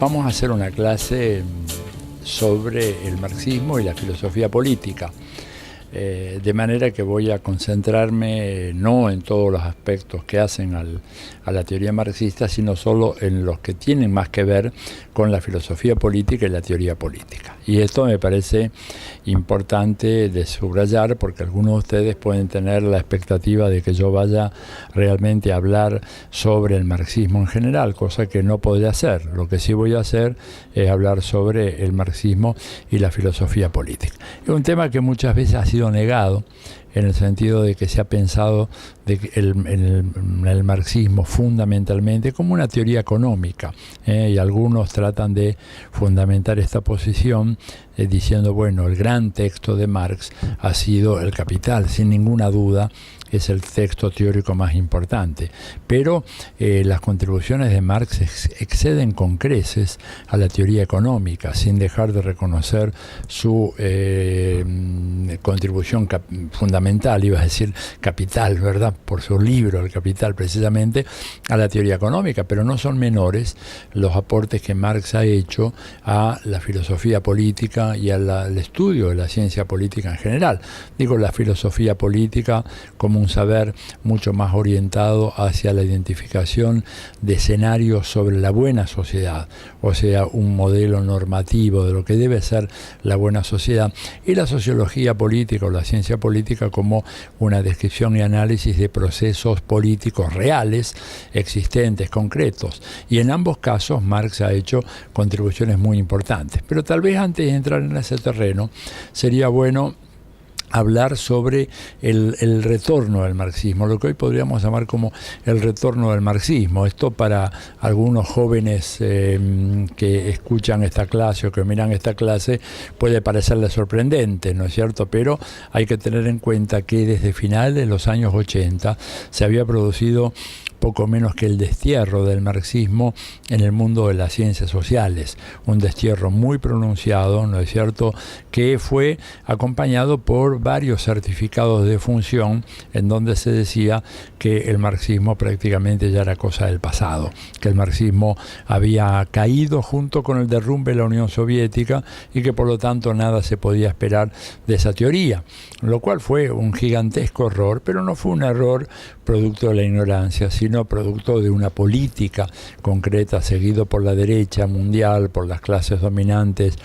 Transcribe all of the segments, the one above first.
Vamos a hacer una clase sobre el marxismo y la filosofía política. De manera que voy a concentrarme no en todos los aspectos que hacen a la teoría marxista, sino solo en los que tienen más que ver con la filosofía política y la teoría política. Y esto me parece importante de subrayar, porque algunos de ustedes pueden tener la expectativa de que yo vaya realmente a hablar sobre el marxismo en general, cosa que no podré hacer. Lo que sí voy a hacer es hablar sobre el marxismo y la filosofía política. Es un tema que muchas veces ha sido negado, en el sentido de que se ha pensado en el marxismo fundamentalmente como una teoría económica, y algunos tratan de fundamentar esta posición diciendo, bueno, el gran texto de Marx ha sido El Capital, sin ninguna duda es el texto teórico más importante, pero las contribuciones de Marx exceden con creces a la teoría económica, sin dejar de reconocer su contribución fundamental, iba a decir capital, ¿verdad?, por su libro, El Capital, precisamente, a la teoría económica, pero no son menores los aportes que Marx ha hecho a la filosofía política y al estudio de la ciencia política en general. Digo, la filosofía política como un saber mucho más orientado hacia la identificación de escenarios sobre la buena sociedad, o sea, un modelo normativo de lo que debe ser la buena sociedad, y la sociología política o la ciencia política como una descripción y análisis de procesos políticos reales, existentes, concretos. Y en ambos casos Marx ha hecho contribuciones muy importantes. Pero tal vez antes de entrar en ese terreno, sería bueno hablar sobre el retorno del marxismo, lo que hoy podríamos llamar como el retorno del marxismo. Esto para algunos jóvenes que escuchan esta clase o que miran esta clase puede parecerles sorprendente, ¿no es cierto? Pero hay que tener en cuenta que desde finales de los años 80 se había producido poco menos que el destierro del marxismo en el mundo de las ciencias sociales, un destierro muy pronunciado, ¿no es cierto?, que fue acompañado por varios certificados de función en donde se decía que el marxismo prácticamente ya era cosa del pasado, que el marxismo había caído junto con el derrumbe de la Unión Soviética y que por lo tanto nada se podía esperar de esa teoría, lo cual fue un gigantesco error, pero no fue un error producto de la ignorancia, sino producto de una política concreta seguido por la derecha mundial, por las clases dominantes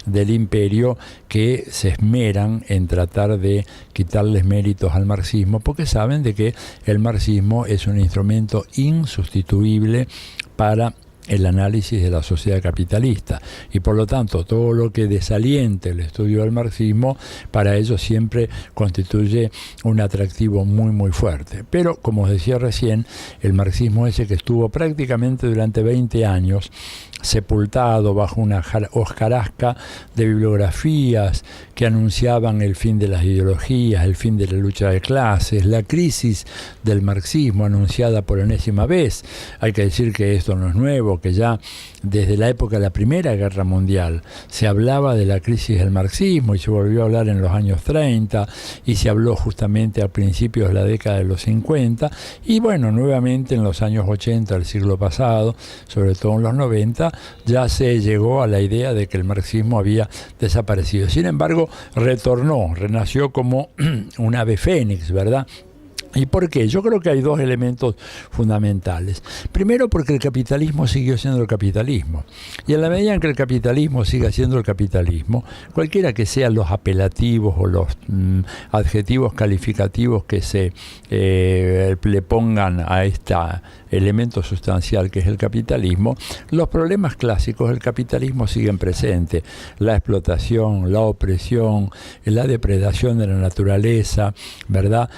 del imperio, que se esmeran en tratar de quitarles méritos al marxismo, porque saben de que el marxismo es un instrumento insustituible para el análisis de la sociedad capitalista, y por lo tanto todo lo que desaliente el estudio del marxismo para ellos siempre constituye un atractivo muy muy fuerte. Pero como os decía recién, el marxismo ese que estuvo prácticamente durante 20 años sepultado bajo una hojarasca de bibliografías que anunciaban el fin de las ideologías, el fin de la lucha de clases, la crisis del marxismo anunciada por enésima vez. Hay que decir que esto no es nuevo, que ya desde la época de la Primera Guerra Mundial se hablaba de la crisis del marxismo y se volvió a hablar en los años 30 y se habló justamente a principios de la década de los 50 y bueno, nuevamente en los años 80 del siglo pasado, sobre todo en los 90, ya se llegó a la idea de que el marxismo había desaparecido. Sin embargo, renació como un ave fénix, ¿verdad? ¿Y por qué? Yo creo que hay dos elementos fundamentales. Primero, porque el capitalismo siguió siendo el capitalismo. Y en la medida en que el capitalismo siga siendo el capitalismo, cualquiera que sean los apelativos o los adjetivos calificativos que se le pongan a este elemento sustancial que es el capitalismo, los problemas clásicos del capitalismo siguen presentes. La explotación, la opresión, la depredación de la naturaleza, ¿verdad?,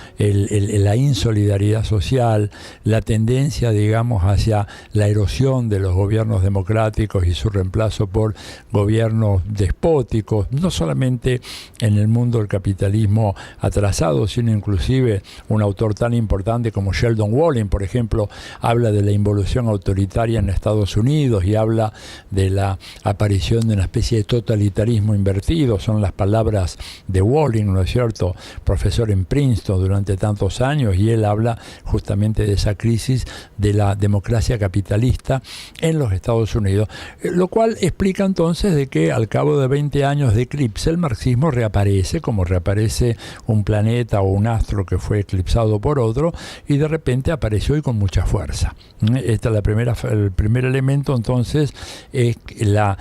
la insolidaridad social, la tendencia, digamos, hacia la erosión de los gobiernos democráticos y su reemplazo por gobiernos despóticos, no solamente en el mundo del capitalismo atrasado, sino inclusive un autor tan importante como Sheldon Walling, por ejemplo, habla de la involución autoritaria en Estados Unidos y habla de la aparición de una especie de totalitarismo invertido. Son las palabras de Walling, ¿no es cierto?, profesor en Princeton durante tantos años, años, y él habla justamente de esa crisis de la democracia capitalista en los Estados Unidos, lo cual explica entonces de que al cabo de 20 años de eclipse el marxismo reaparece, como reaparece un planeta o un astro que fue eclipsado por otro, y de repente apareció y con mucha fuerza. Esta es el primer elemento, entonces, es la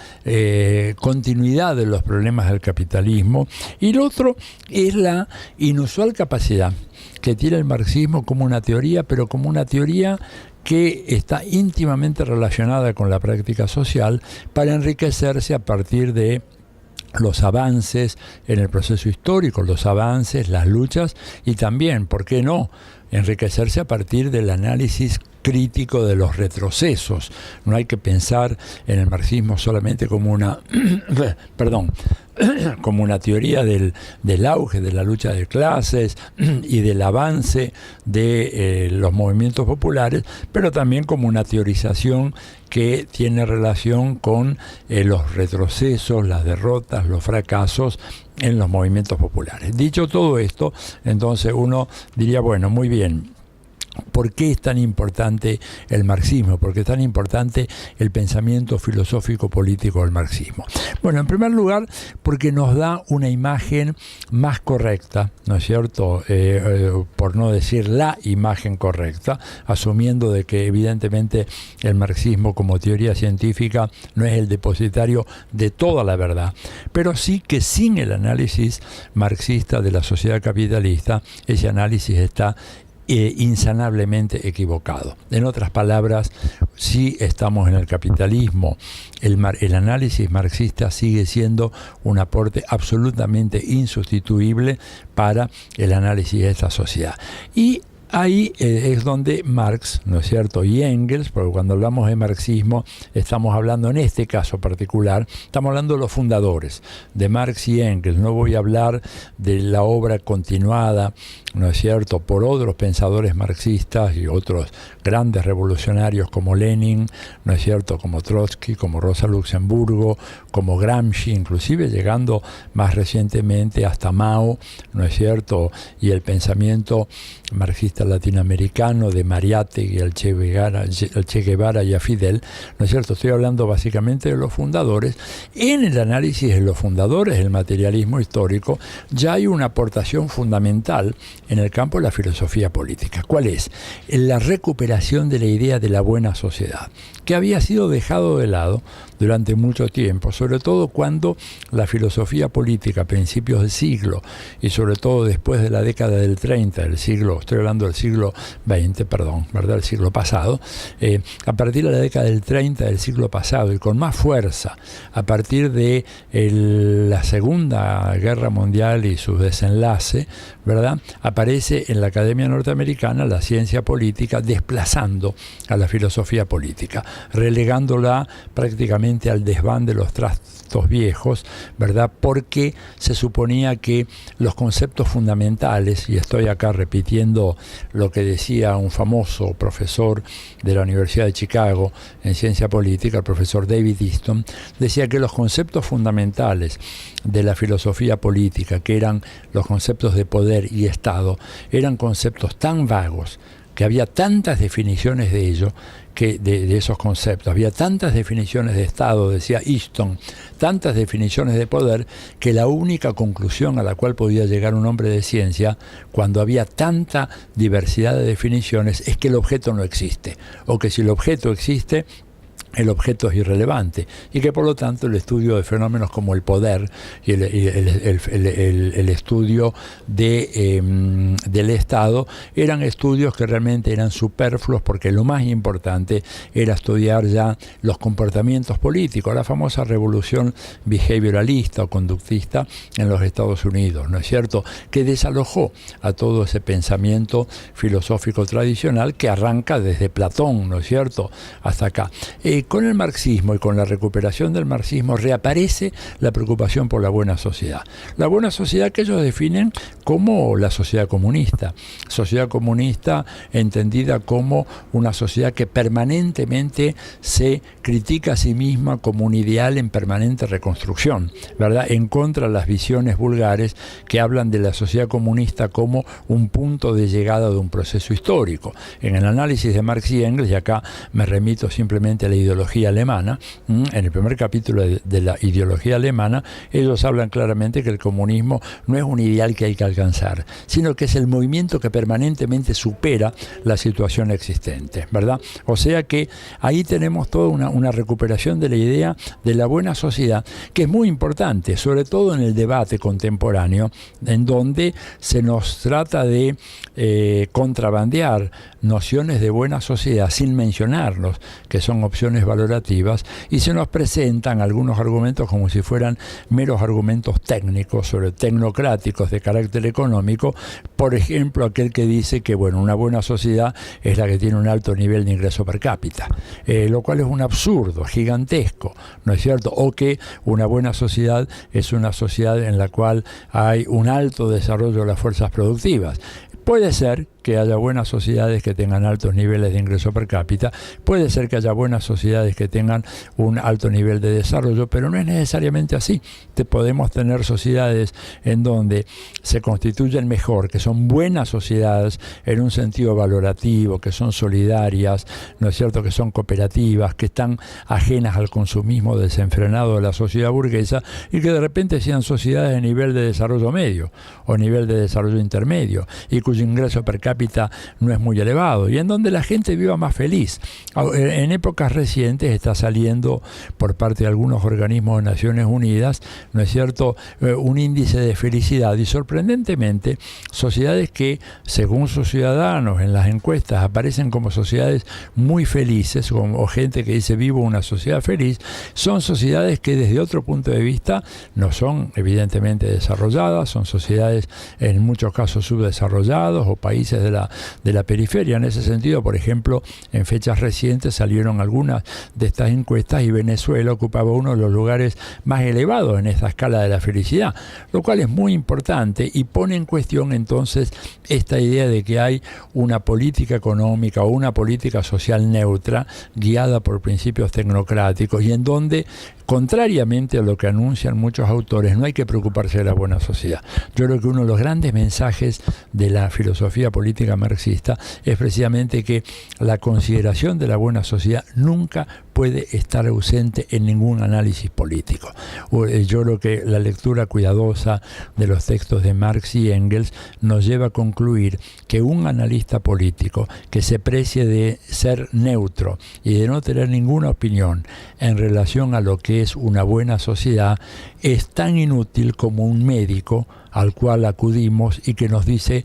continuidad de los problemas del capitalismo, y el otro es la inusual capacidad que tiene el marxismo como una teoría, pero como una teoría que está íntimamente relacionada con la práctica social para enriquecerse a partir de los avances en el proceso histórico, los avances, las luchas, y también, ¿por qué no?, enriquecerse a partir del análisis crítico de los retrocesos. No hay que pensar en el marxismo solamente como una como una teoría del auge de la lucha de clases y del avance de los movimientos populares, pero también como una teorización que tiene relación con los retrocesos, las derrotas, los fracasos en los movimientos populares. Dicho todo esto, entonces uno diría, bueno, muy bien, ¿por qué es tan importante el marxismo? ¿Por qué es tan importante el pensamiento filosófico político del marxismo? Bueno, en primer lugar, porque nos da una imagen más correcta, ¿no es cierto? Por no decir la imagen correcta, asumiendo de que evidentemente el marxismo como teoría científica no es el depositario de toda la verdad, pero sí que sin el análisis marxista de la sociedad capitalista, ese análisis está insanablemente equivocado. En otras palabras, si estamos en el capitalismo, el análisis marxista sigue siendo un aporte absolutamente insustituible para el análisis de esta sociedad. Y ahí es donde Marx, ¿no es cierto?, y Engels, porque cuando hablamos de marxismo estamos hablando, en este caso particular, estamos hablando de los fundadores, de Marx y Engels. No voy a hablar de la obra continuada, ¿no es cierto?, por otros pensadores marxistas y otros grandes revolucionarios como Lenin, ¿no es cierto?, como Trotsky, como Rosa Luxemburgo, como Gramsci, inclusive llegando más recientemente hasta Mao, ¿no es cierto?, y el pensamiento marxista latinoamericano de Mariátegui, el Che Guevara y a Fidel, ¿no es cierto? Estoy hablando básicamente de los fundadores. En el análisis de los fundadores del materialismo histórico ya hay una aportación fundamental en el campo de la filosofía política. ¿Cuál es? La recuperación de la idea de la buena sociedad, que había sido dejado de lado durante mucho tiempo, sobre todo cuando la filosofía política a principios del siglo, y sobre todo después de la década del 30 del siglo, estoy hablando del siglo XX, perdón, ¿verdad?, el siglo pasado, a partir de la década del 30 del siglo pasado, y con más fuerza a partir de la Segunda Guerra Mundial y su desenlace, ¿verdad?, aparece en la Academia Norteamericana la ciencia política desplazando a la filosofía política, relegándola prácticamente al desván de los trastos viejos, ¿verdad?, porque se suponía que los conceptos fundamentales, y estoy acá repitiendo lo que decía un famoso profesor de la Universidad de Chicago en ciencia política, el profesor David Easton, decía que los conceptos fundamentales de la filosofía política, que eran los conceptos de poder y Estado, eran conceptos tan vagos, que había tantas definiciones de ello, de esos conceptos, había tantas definiciones de Estado, decía Easton, tantas definiciones de poder, que la única conclusión a la cual podía llegar un hombre de ciencia, cuando había tanta diversidad de definiciones, es que el objeto no existe, o que si el objeto existe, el objeto es irrelevante, y que por lo tanto el estudio de fenómenos como el poder y el estudio del Estado eran estudios que realmente eran superfluos, porque lo más importante era estudiar ya los comportamientos políticos, la famosa revolución behavioralista o conductista en los Estados Unidos, ¿no es cierto?, que desalojó a todo ese pensamiento filosófico tradicional que arranca desde Platón, ¿no es cierto?, hasta acá. Con el marxismo y con la recuperación del marxismo reaparece la preocupación por la buena sociedad. La buena sociedad que ellos definen como la sociedad comunista entendida como una sociedad que permanentemente se critica a sí misma como un ideal en permanente reconstrucción, ¿verdad? En contra de las visiones vulgares que hablan de la sociedad comunista como un punto de llegada de un proceso histórico. En el análisis de Marx y Engels, y acá me remito simplemente a la ideología alemana, en el primer capítulo de la ideología alemana, ellos hablan claramente que el comunismo no es un ideal que hay que alcanzar, sino que es el movimiento que permanentemente supera la situación existente, ¿verdad? O sea que ahí tenemos toda una recuperación de la idea de la buena sociedad, que es muy importante, sobre todo en el debate contemporáneo, en donde se nos trata de contrabandear nociones de buena sociedad sin mencionarlos, que son opciones valorativas, y se nos presentan algunos argumentos como si fueran meros argumentos técnicos, sobre tecnocráticos de carácter económico. Por ejemplo, aquel que dice que bueno, una buena sociedad es la que tiene un alto nivel de ingreso per cápita, lo cual es un absurdo gigantesco, ¿no es cierto? O que una buena sociedad es una sociedad en la cual hay un alto desarrollo de las fuerzas productivas. Puede ser que haya buenas sociedades que tengan altos niveles de ingreso per cápita, puede ser que haya buenas sociedades que tengan un alto nivel de desarrollo, pero no es necesariamente así. Podemos tener sociedades en donde se constituyen mejor, que son buenas sociedades en un sentido valorativo, que son solidarias, ¿no es cierto?, que son cooperativas, que están ajenas al consumismo desenfrenado de la sociedad burguesa, y que de repente sean sociedades de nivel de desarrollo medio o nivel de desarrollo intermedio, y cuyo ingreso per cápita no es muy elevado, y en donde la gente viva más feliz. En épocas recientes está saliendo por parte de algunos organismos de Naciones Unidas, ¿no es cierto?, un índice de felicidad, y sorprendentemente sociedades que según sus ciudadanos en las encuestas aparecen como sociedades muy felices, o gente que dice vivo una sociedad feliz, son sociedades que desde otro punto de vista no son evidentemente desarrolladas, son sociedades en muchos casos subdesarrollados o países de la periferia. En ese sentido, por ejemplo, en fechas recientes salieron algunas de estas encuestas y Venezuela ocupaba uno de los lugares más elevados en esta escala de la felicidad, lo cual es muy importante y pone en cuestión entonces esta idea de que hay una política económica o una política social neutra guiada por principios tecnocráticos, y en donde, contrariamente a lo que anuncian muchos autores, no hay que preocuparse de la buena sociedad. Yo creo que uno de los grandes mensajes de la filosofía política marxista es precisamente que la consideración de la buena sociedad nunca puede estar ausente en ningún análisis político. Yo creo que la lectura cuidadosa de los textos de Marx y Engels nos lleva a concluir que un analista político que se precie de ser neutro y de no tener ninguna opinión en relación a lo que es una buena sociedad es tan inútil como un médico al cual acudimos y que nos dice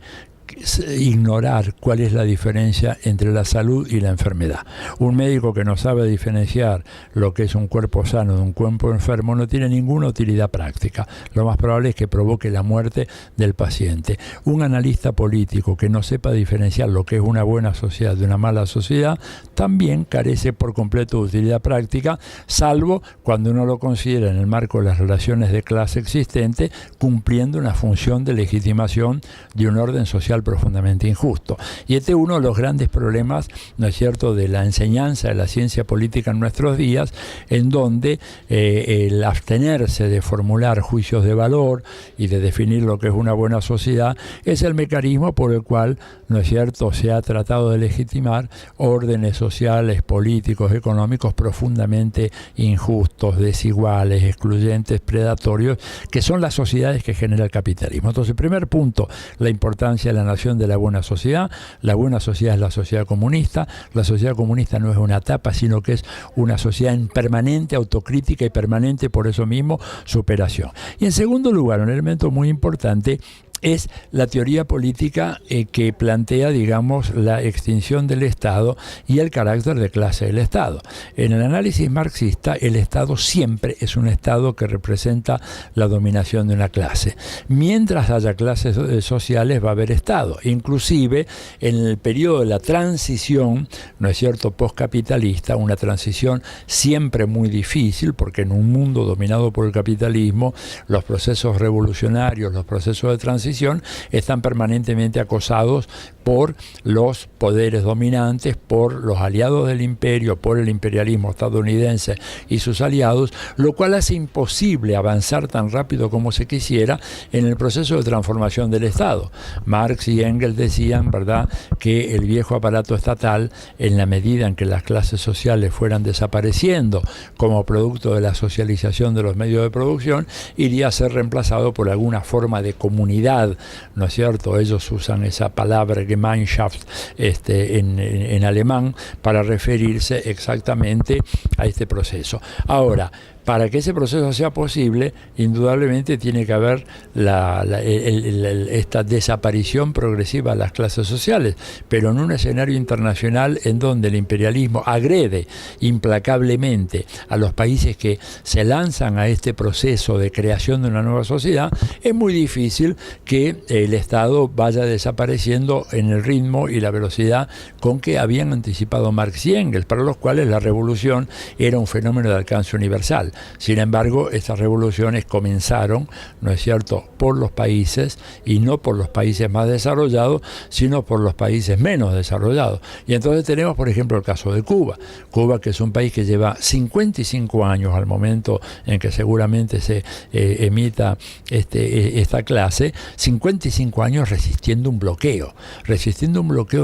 ignorar cuál es la diferencia entre la salud y la enfermedad. Un médico que no sabe diferenciar lo que es un cuerpo sano de un cuerpo enfermo no tiene ninguna utilidad práctica. Lo más probable es que provoque la muerte del paciente. Un analista político que no sepa diferenciar lo que es una buena sociedad de una mala sociedad también carece por completo de utilidad práctica, salvo cuando uno lo considera en el marco de las relaciones de clase existentes, cumpliendo una función de legitimación de un orden social profundamente injusto. Y este es uno de los grandes problemas, ¿no es cierto?, de la enseñanza de la ciencia política en nuestros días, en donde el abstenerse de formular juicios de valor y de definir lo que es una buena sociedad es el mecanismo por el cual, ¿no es cierto?, se ha tratado de legitimar órdenes sociales, políticos, económicos profundamente injustos, desiguales, excluyentes, predatorios, que son las sociedades que genera el capitalismo. Entonces, primer punto, la importancia de la nación de la buena sociedad. La buena sociedad es la sociedad comunista. La sociedad comunista no es una etapa, sino que es una sociedad en permanente autocrítica y permanente, por eso mismo, superación. Y en segundo lugar, un elemento muy importante es la teoría política que plantea, digamos, la extinción del Estado y el carácter de clase del Estado. En el análisis marxista, el Estado siempre es un Estado que representa la dominación de una clase. Mientras haya clases sociales, va a haber Estado. Inclusive, en el periodo de la transición, ¿no es cierto?, postcapitalista, una transición siempre muy difícil, porque en un mundo dominado por el capitalismo, los procesos revolucionarios, los procesos de transición, transición están permanentemente acosados por los poderes dominantes, por los aliados del imperio, por el imperialismo estadounidense y sus aliados, lo cual hace imposible avanzar tan rápido como se quisiera en el proceso de transformación del Estado. Marx y Engels decían, ¿verdad?, que el viejo aparato estatal, en la medida en que las clases sociales fueran desapareciendo como producto de la socialización de los medios de producción, iría a ser reemplazado por alguna forma de comunidad, ¿no es cierto? Ellos usan esa palabra Gemeinschaft en alemán para referirse exactamente a este proceso. Ahora, para que ese proceso sea posible, indudablemente tiene que haber esta desaparición progresiva de las clases sociales, pero en un escenario internacional en donde el imperialismo agrede implacablemente a los países que se lanzan a este proceso de creación de una nueva sociedad, es muy difícil que el Estado vaya desapareciendo en el ritmo y la velocidad con que habían anticipado Marx y Engels, para los cuales la revolución era un fenómeno de alcance universal. Sin embargo, estas revoluciones comenzaron, ¿no es cierto?, por los países, y no por los países más desarrollados, sino por los países menos desarrollados. Y entonces tenemos, por ejemplo, el caso de Cuba. Cuba, que es un país que lleva 55 años al momento en que seguramente se emita esta clase, 55 años resistiendo un bloqueo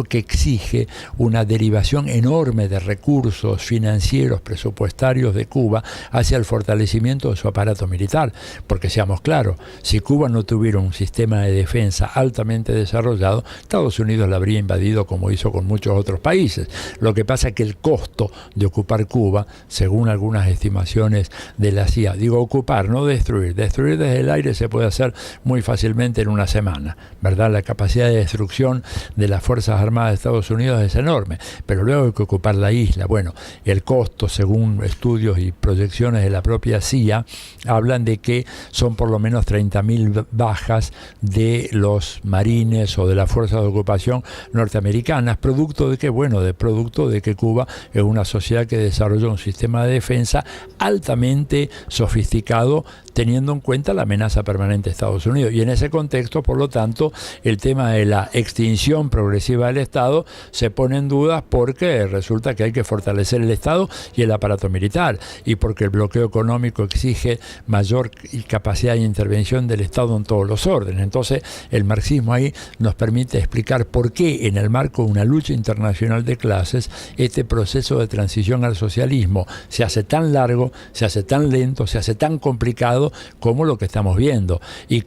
que exige una derivación enorme de recursos financieros, presupuestarios de Cuba hacia el fortalecimiento de su aparato militar, porque seamos claros, si Cuba no tuviera un sistema de defensa altamente desarrollado, Estados Unidos la habría invadido como hizo con muchos otros países. Lo que pasa es que el costo de ocupar Cuba, según algunas estimaciones de la CIA, digo ocupar, no destruir desde el aire se puede hacer muy fácilmente en una semana, ¿verdad? La capacidad de destrucción de las Fuerzas Armadas de Estados Unidos es enorme, pero luego hay que ocupar la isla. Bueno, el costo, según estudios y proyecciones de la propia CIA, hablan de que son por lo menos 30.000 bajas de los marines o de las fuerzas de ocupación norteamericanas, producto de que Cuba es una sociedad que desarrolló un sistema de defensa altamente sofisticado, teniendo en cuenta la amenaza permanente de Estados Unidos. Y en ese contexto, por lo tanto, el tema de la extinción progresiva del Estado se pone en duda, porque resulta que hay que fortalecer el Estado y el aparato militar, y porque el bloqueo económico exige mayor capacidad de intervención del Estado en todos los órdenes. Entonces, el marxismo ahí nos permite explicar por qué, en el marco de una lucha internacional de clases, este proceso de transición al socialismo se hace tan largo, se hace tan lento, se hace tan complicado como lo que estamos viendo, y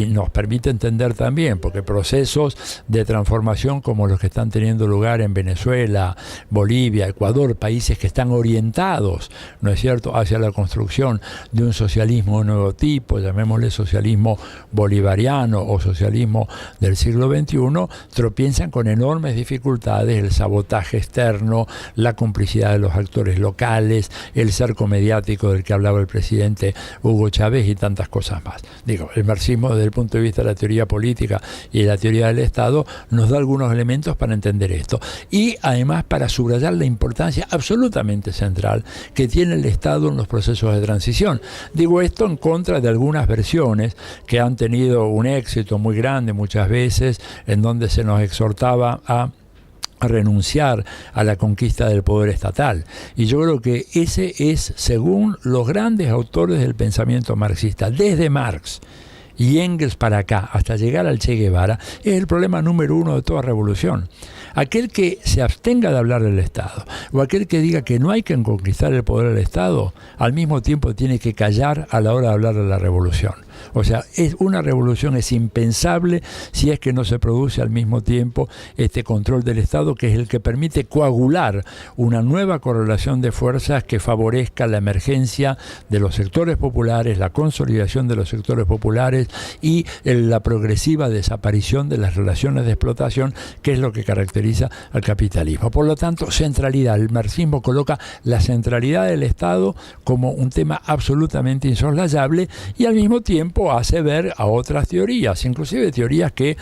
nos permite entender también, porque procesos de transformación como los que están teniendo lugar en Venezuela, Bolivia, Ecuador, países que están orientados, ¿no es cierto?, hacia la construcción de un socialismo de nuevo tipo, llamémosle socialismo bolivariano o socialismo del siglo XXI, tropiezan con enormes dificultades: el sabotaje externo, la complicidad de los actores locales, el cerco mediático del que hablaba el presidente Hugo Chávez y tantas cosas más. Digo, el marxismo, desde el punto de vista de la teoría política y de la teoría del Estado, nos da algunos elementos para entender esto, y además para subrayar la importancia absolutamente central que tiene el Estado en los procesos de transición. Digo esto en contra de algunas versiones que han tenido un éxito muy grande muchas veces, en donde se nos exhortaba a renunciar a la conquista del poder estatal. Y yo creo que ese es, según los grandes autores del pensamiento marxista, desde Marx y Engels para acá, hasta llegar al Che Guevara, es el problema número uno de toda revolución. Aquel que se abstenga de hablar del Estado, o aquel que diga que no hay que conquistar el poder del Estado, al mismo tiempo tiene que callar a la hora de hablar de la revolución. O sea, una revolución es impensable si es que no se produce al mismo tiempo este control del Estado, que es el que permite coagular una nueva correlación de fuerzas que favorezca la emergencia de los sectores populares, la consolidación de los sectores populares y la progresiva desaparición de las relaciones de explotación, que es lo que caracteriza al capitalismo. Por lo tanto, centralidad. El marxismo coloca la centralidad del Estado como un tema absolutamente insoslayable, y al mismo tiempo hace ver a otras teorías, inclusive teorías que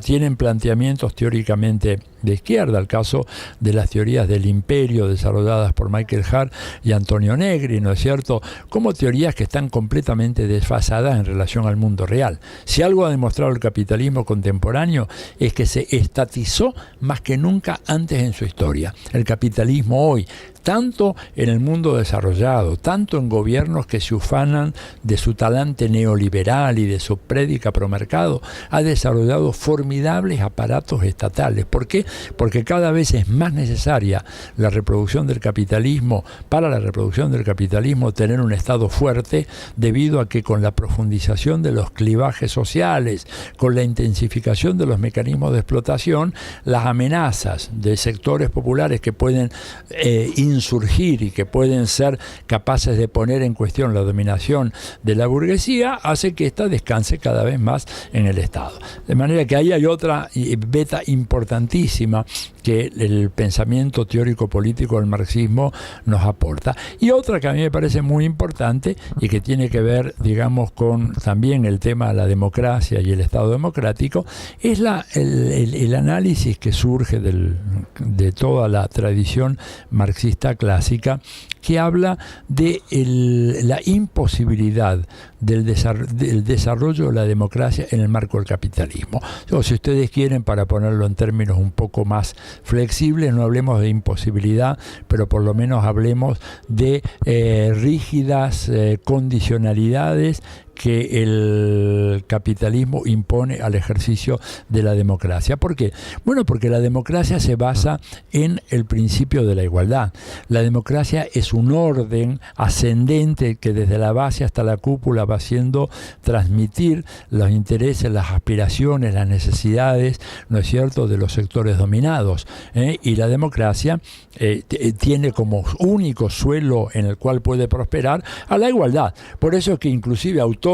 tienen planteamientos teóricamente de izquierda, el caso de las teorías del imperio desarrolladas por Michael Hart y Antonio Negri, ¿no es cierto?, como teorías que están completamente desfasadas en relación al mundo real. Si algo ha demostrado el capitalismo contemporáneo es que se estatizó más que nunca antes en su historia. El capitalismo hoy, tanto en el mundo desarrollado, tanto en gobiernos que se ufanan de su talante neoliberal y de su prédica promercado, ha desarrollado formidables aparatos estatales. ¿Por qué? Porque cada vez es más necesaria la reproducción del capitalismo, para la reproducción del capitalismo tener un Estado fuerte, debido a que con la profundización de los clivajes sociales, con la intensificación de los mecanismos de explotación, las amenazas de sectores populares que pueden insurgir y que pueden ser capaces de poner en cuestión la dominación de la burguesía, hace que ésta descanse cada vez más en el Estado. De manera que ahí hay otra beta importantísima que el pensamiento teórico político del marxismo nos aporta. Y otra que a mí me parece muy importante y que tiene que ver, digamos, con también el tema de la democracia y el Estado democrático, es el análisis que surge de toda la tradición marxista clásica, que habla de la imposibilidad del desarrollo de la democracia en el marco del capitalismo. O si ustedes quieren, para ponerlo en términos un poco más flexibles, no hablemos de imposibilidad, pero por lo menos hablemos de rígidas condicionalidades que el capitalismo impone al ejercicio de la democracia. ¿Por qué? Bueno, porque la democracia se basa en el principio de la igualdad. La democracia es un orden ascendente que desde la base hasta la cúpula va haciendo transmitir los intereses, las aspiraciones, las necesidades, ¿no es cierto?, de los sectores dominados. Y la democracia tiene como único suelo en el cual puede prosperar a la igualdad. Por eso es que inclusive autores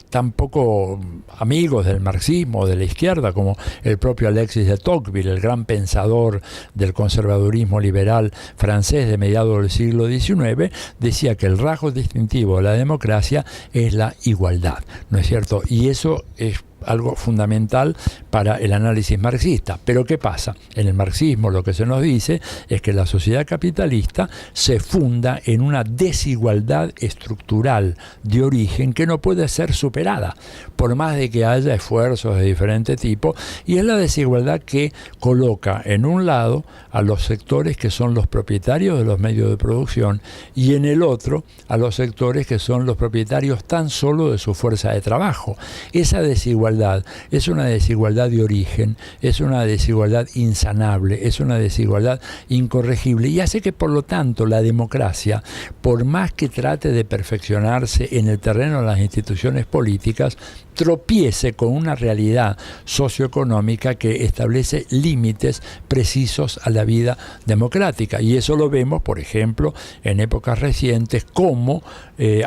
tan poco amigos del marxismo, de la izquierda, como el propio Alexis de Tocqueville, el gran pensador del conservadurismo liberal francés de mediados del siglo XIX, decía que el rasgo distintivo de la democracia es la igualdad, ¿no es cierto? Y eso es algo fundamental para el análisis marxista. Pero ¿qué pasa? En el marxismo lo que se nos dice es que la sociedad capitalista se funda en una desigualdad estructural de origen que no puede ser superada, por más de que haya esfuerzos de diferente tipo, y es la desigualdad que coloca en un lado a los sectores que son los propietarios de los medios de producción y en el otro a los sectores que son los propietarios tan solo de su fuerza de trabajo. Esa desigualdad es una desigualdad de origen, es una desigualdad insanable, es una desigualdad incorregible, y hace que, por lo tanto, la democracia, por más que trate de perfeccionarse en el terreno de las instituciones políticas, tropiece con una realidad socioeconómica que establece límites precisos a la vida democrática. Y eso lo vemos, por ejemplo, en épocas recientes, como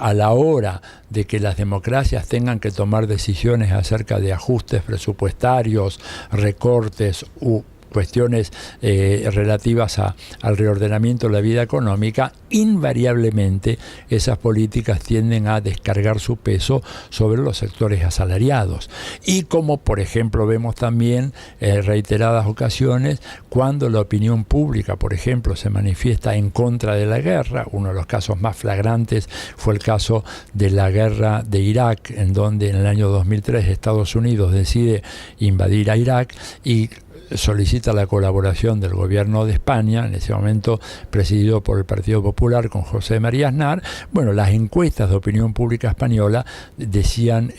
a la hora de que las democracias tengan que tomar decisiones acerca de ajustes presupuestarios, recortes u cuestiones relativas al reordenamiento de la vida económica, invariablemente esas políticas tienden a descargar su peso sobre los sectores asalariados. Y como por ejemplo vemos también reiteradas ocasiones cuando la opinión pública, por ejemplo, se manifiesta en contra de la guerra. Uno de los casos más flagrantes fue el caso de la guerra de Irak, en donde en el año 2003 Estados Unidos decide invadir a Irak y solicita la colaboración del gobierno de España, en ese momento presidido por el Partido Popular con José María Aznar. Bueno, las encuestas de opinión pública española decían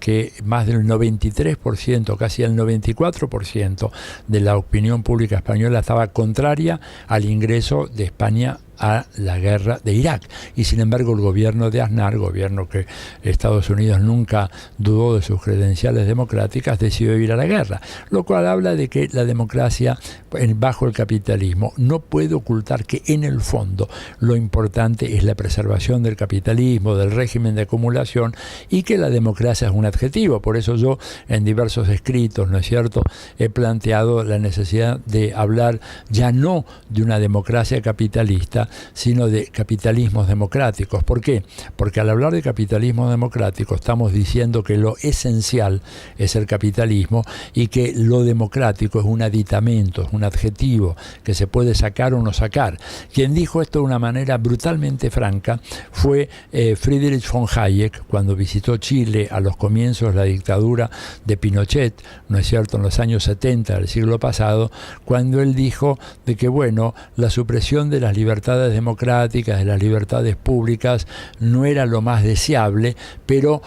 que más del 93%, casi el 94% de la opinión pública española estaba contraria al ingreso de España a la guerra de Irak. Y sin embargo el gobierno de Aznar, gobierno que Estados Unidos nunca dudó de sus credenciales democráticas, decidió ir a la guerra, lo cual habla de que la democracia bajo el capitalismo no puede ocultar que en el fondo lo importante es la preservación del capitalismo, del régimen de acumulación, y que la democracia es un adjetivo. Por eso yo en diversos escritos, ¿no es cierto?, he planteado la necesidad de hablar ya no de una democracia capitalista, sino de capitalismos democráticos. ¿Por qué? Porque al hablar de capitalismo democrático estamos diciendo que lo esencial es el capitalismo y que lo democrático es un aditamento, es un adjetivo que se puede sacar o no sacar. Quien dijo esto de una manera brutalmente franca fue Friedrich von Hayek, cuando visitó Chile a los comienzos de la dictadura de Pinochet, ¿no es cierto?, en los años 70 del siglo pasado, cuando él dijo de que, bueno, la supresión de las libertades democráticas, de las libertades públicas, no era lo más deseable, pero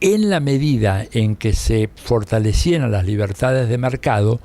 en la medida en que se fortalecieran las libertades de mercado,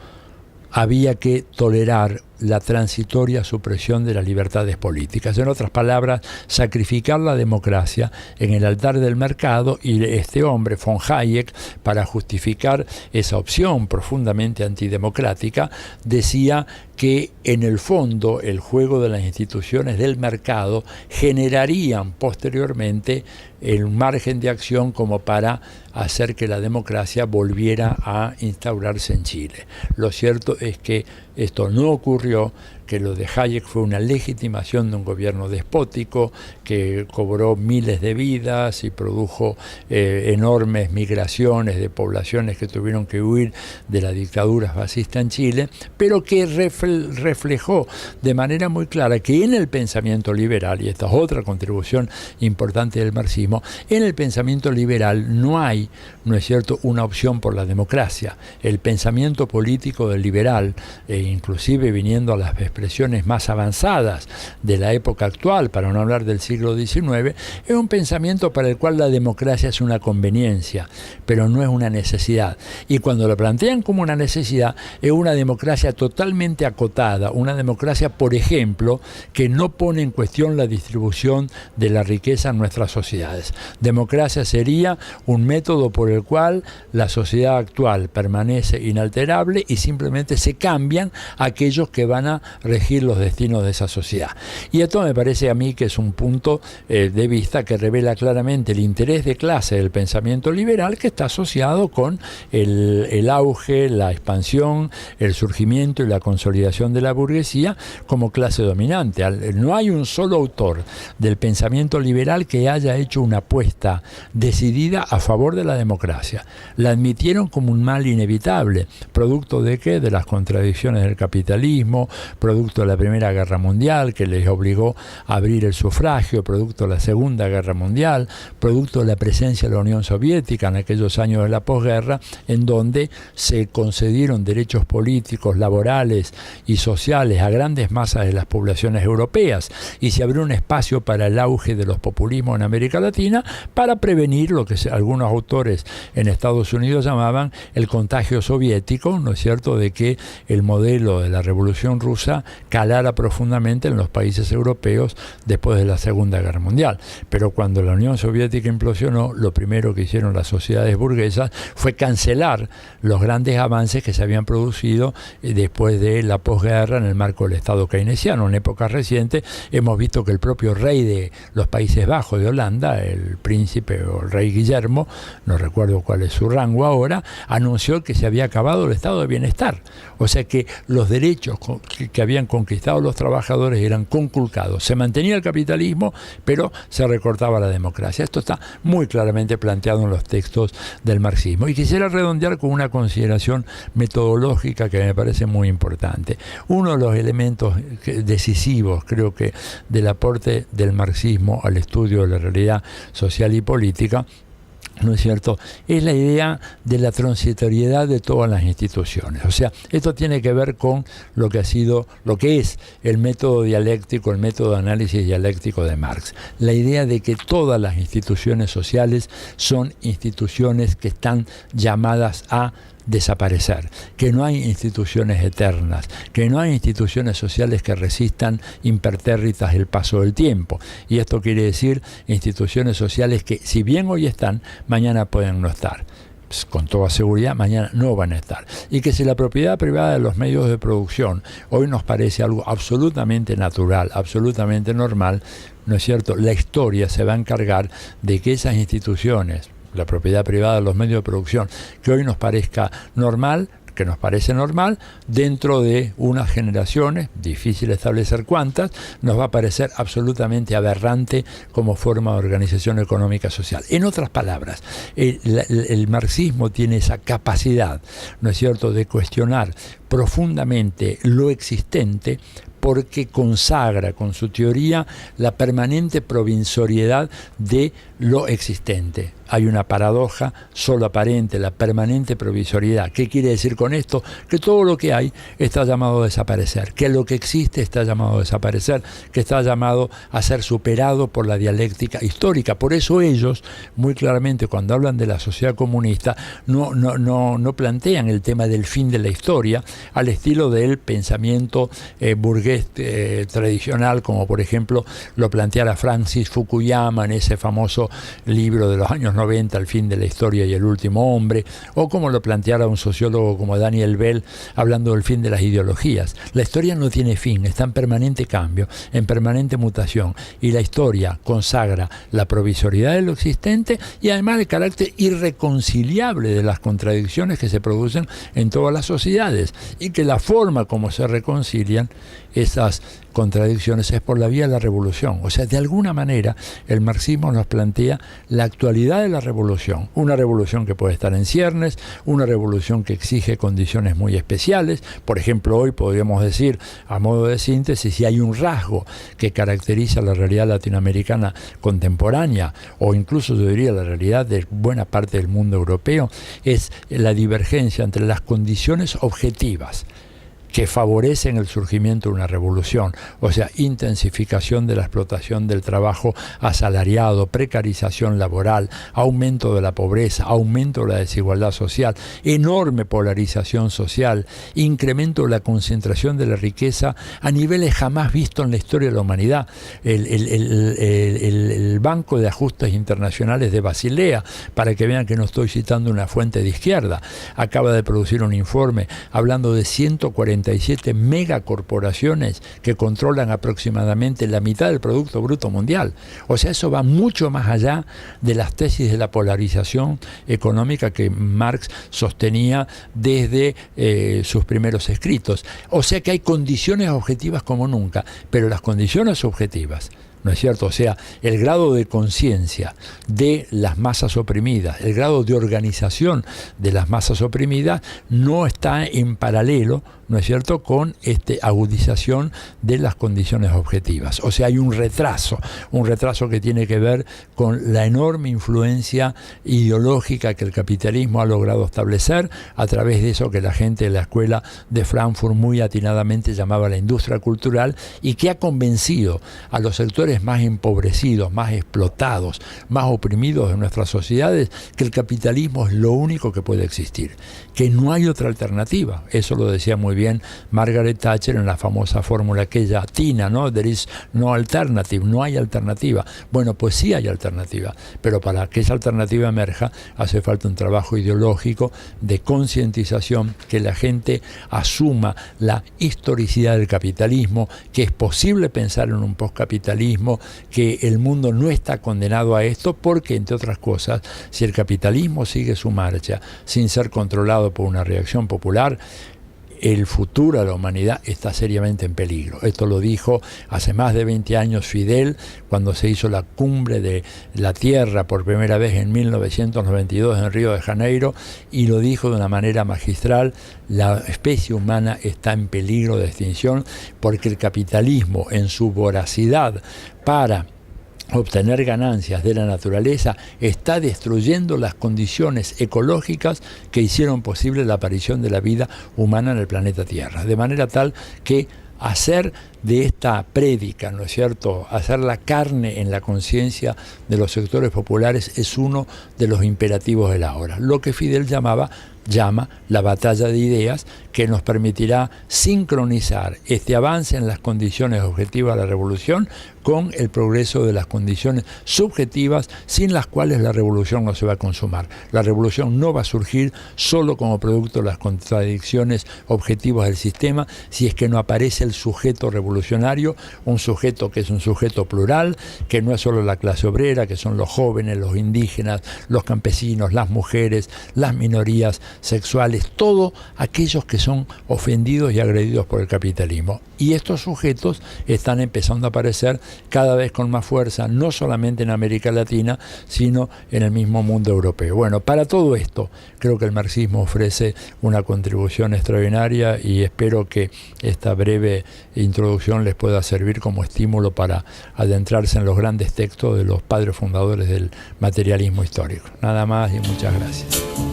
había que tolerar la transitoria supresión de las libertades políticas. En otras palabras, sacrificar la democracia en el altar del mercado, y este hombre, von Hayek, para justificar esa opción profundamente antidemocrática, decía que en el fondo el juego de las instituciones del mercado generarían posteriormente el margen de acción como para hacer que la democracia volviera a instaurarse en Chile. Lo cierto es que esto no ocurrió, que lo de Hayek fue una legitimación de un gobierno despótico que cobró miles de vidas y produjo enormes migraciones de poblaciones que tuvieron que huir de la dictadura fascista en Chile, pero que reflejó de manera muy clara que en el pensamiento liberal, y esta es otra contribución importante del marxismo, en el pensamiento liberal no hay, ¿no es cierto?, una opción por la democracia. El pensamiento político del liberal, inclusive viniendo a las expresiones más avanzadas de la época actual, para no hablar del siglo XIX, es un pensamiento para el cual la democracia es una conveniencia, pero no es una necesidad. Y cuando lo plantean como una necesidad, es una democracia totalmente acotada, una democracia, por ejemplo, que no pone en cuestión la distribución de la riqueza en nuestras sociedades. Democracia sería un método por el cual la sociedad actual permanece inalterable y simplemente se cambian aquellos que van a regir los destinos de esa sociedad. Y esto me parece a mí que es un punto de vista que revela claramente el interés de clase del pensamiento liberal, que está asociado con el auge, la expansión, el surgimiento y la consolidación de la burguesía como clase dominante. No hay un solo autor del pensamiento liberal que haya hecho una apuesta decidida a favor de la democracia. La admitieron como un mal inevitable, producto de ¿qué? De las contradicciones del capitalismo, producto de la Primera Guerra Mundial, que les obligó a abrir el sufragio, producto de la Segunda Guerra Mundial, producto de la presencia de la Unión Soviética en aquellos años de la posguerra, en donde se concedieron derechos políticos, laborales y sociales a grandes masas de las poblaciones europeas, y se abrió un espacio para el auge de los populismos en América Latina, para prevenir lo que algunos autores en Estados Unidos llamaban el contagio soviético, ¿no es cierto?, de que el modelo de la Revolución Rusa calara profundamente en los países europeos después de la Segunda Guerra Mundial. Pero cuando la Unión Soviética implosionó, lo primero que hicieron las sociedades burguesas fue cancelar los grandes avances que se habían producido después de la posguerra en el marco del Estado keynesiano. En épocas recientes hemos visto que el propio rey de los Países Bajos de Holanda, el príncipe o el rey Guillermo, no recuerdo cuál es su rango ahora, anunció que se había acabado el estado de bienestar. O sea que los derechos que habían conquistado los trabajadores eran conculcados. Se mantenía el capitalismo, pero se recortaba la democracia. Esto está muy claramente planteado en los textos del marxismo. Y quisiera redondear con una consideración metodológica que me parece muy importante. Uno de los elementos decisivos, creo que, del aporte del marxismo al estudio de la realidad social y política, ¿no es cierto?, es la idea de la transitoriedad de todas las instituciones. O sea, esto tiene que ver con lo que es el método dialéctico, el método de análisis dialéctico de Marx. La idea de que todas las instituciones sociales son instituciones que están llamadas a desaparecer, que no hay instituciones eternas, que no hay instituciones sociales que resistan impertérritas el paso del tiempo. Y esto quiere decir instituciones sociales que, si bien hoy están, mañana pueden no estar. Pues, con toda seguridad, mañana no van a estar. Y que si la propiedad privada de los medios de producción hoy nos parece algo absolutamente natural, absolutamente normal, ¿no es cierto?, la historia se va a encargar de que esas instituciones, la propiedad privada de los medios de producción, que hoy nos parezca normal, que nos parece normal, dentro de unas generaciones, difícil establecer cuántas, nos va a parecer absolutamente aberrante como forma de organización económica social. En otras palabras, el marxismo tiene esa capacidad, ¿no es cierto?, de cuestionar profundamente lo existente, porque consagra con su teoría la permanente provisoriedad de lo existente. Hay una paradoja solo aparente, la permanente provisoriedad. ¿Qué quiere decir con esto? Que todo lo que hay está llamado a desaparecer, que lo que existe está llamado a desaparecer, que está llamado a ser superado por la dialéctica histórica. Por eso ellos, muy claramente, cuando hablan de la sociedad comunista, no plantean el tema del fin de la historia al estilo del pensamiento burgués tradicional, como por ejemplo lo planteara Francis Fukuyama en ese famoso libro de los años 90, El fin de la historia y el último hombre, o como lo planteara un sociólogo como Daniel Bell hablando del fin de las ideologías. La historia no tiene fin, está en permanente cambio, en permanente mutación, y la historia consagra la provisoriedad de lo existente y además el carácter irreconciliable de las contradicciones que se producen en todas las sociedades, y que la forma como se reconcilian esas contradicciones es por la vía de la revolución. O sea, de alguna manera el marxismo nos plantea la actualidad de la revolución, una revolución que puede estar en ciernes, una revolución que exige condiciones muy especiales. Por ejemplo, hoy podríamos decir, a modo de síntesis, si hay un rasgo que caracteriza la realidad latinoamericana contemporánea, o incluso yo diría la realidad de buena parte del mundo europeo, es la divergencia entre las condiciones objetivas que favorecen el surgimiento de una revolución, o sea, intensificación de la explotación del trabajo asalariado, precarización laboral, aumento de la pobreza, aumento de la desigualdad social, enorme polarización social, incremento de la concentración de la riqueza a niveles jamás vistos en la historia de la humanidad. El Banco de Ajustes Internacionales de Basilea, para que vean que no estoy citando una fuente de izquierda, acaba de producir un informe hablando de 147 megacorporaciones que controlan aproximadamente la mitad del Producto Bruto Mundial. O sea, eso va mucho más allá de las tesis de la polarización económica que Marx sostenía desde sus primeros escritos. O sea que hay condiciones objetivas como nunca, pero las condiciones objetivas, ¿no es cierto? O sea, el grado de conciencia de las masas oprimidas, el grado de organización de las masas oprimidas no está en paralelo, ¿no es cierto?, con agudización de las condiciones objetivas. O sea, hay un retraso que tiene que ver con la enorme influencia ideológica que el capitalismo ha logrado establecer a través de eso que la gente de la escuela de Frankfurt muy atinadamente llamaba la industria cultural, y que ha convencido a los sectores más empobrecidos, más explotados, más oprimidos de nuestras sociedades que el capitalismo es lo único que puede existir, que no hay otra alternativa. Eso lo decía muy bien Margaret Thatcher en la famosa fórmula aquella latina, ¿no? There is no alternative, no hay alternativa. Bueno, pues sí hay alternativa, pero para que esa alternativa emerja hace falta un trabajo ideológico de concientización, que la gente asuma la historicidad del capitalismo, que es posible pensar en un postcapitalismo, que el mundo no está condenado a esto, porque, entre otras cosas, si el capitalismo sigue su marcha sin ser controlado por una reacción popular, el futuro de la humanidad está seriamente en peligro. Esto lo dijo hace más de 20 años Fidel, cuando se hizo la cumbre de la Tierra por primera vez en 1992 en Río de Janeiro, y lo dijo de una manera magistral: la especie humana está en peligro de extinción porque el capitalismo, en su voracidad para obtener ganancias de la naturaleza, está destruyendo las condiciones ecológicas que hicieron posible la aparición de la vida humana en el planeta Tierra, de manera tal que hacer de esta prédica, ¿no es cierto?, hacer la carne en la conciencia de los sectores populares es uno de los imperativos de la hora, lo que Fidel llama la batalla de ideas, que nos permitirá sincronizar este avance en las condiciones objetivas de la revolución con el progreso de las condiciones subjetivas, sin las cuales la revolución no se va a consumar. La revolución no va a surgir solo como producto de las contradicciones objetivas del sistema, si es que no aparece el sujeto revolucionario revolucionario, un sujeto que es un sujeto plural, que no es solo la clase obrera, que son los jóvenes, los indígenas, los campesinos, las mujeres, las minorías sexuales, todos aquellos que son ofendidos y agredidos por el capitalismo. Y estos sujetos están empezando a aparecer cada vez con más fuerza, no solamente en América Latina, sino en el mismo mundo europeo. Bueno, para todo esto, creo que el marxismo ofrece una contribución extraordinaria y espero que esta breve introducción les pueda servir como estímulo para adentrarse en los grandes textos de los padres fundadores del materialismo histórico. Nada más y muchas gracias.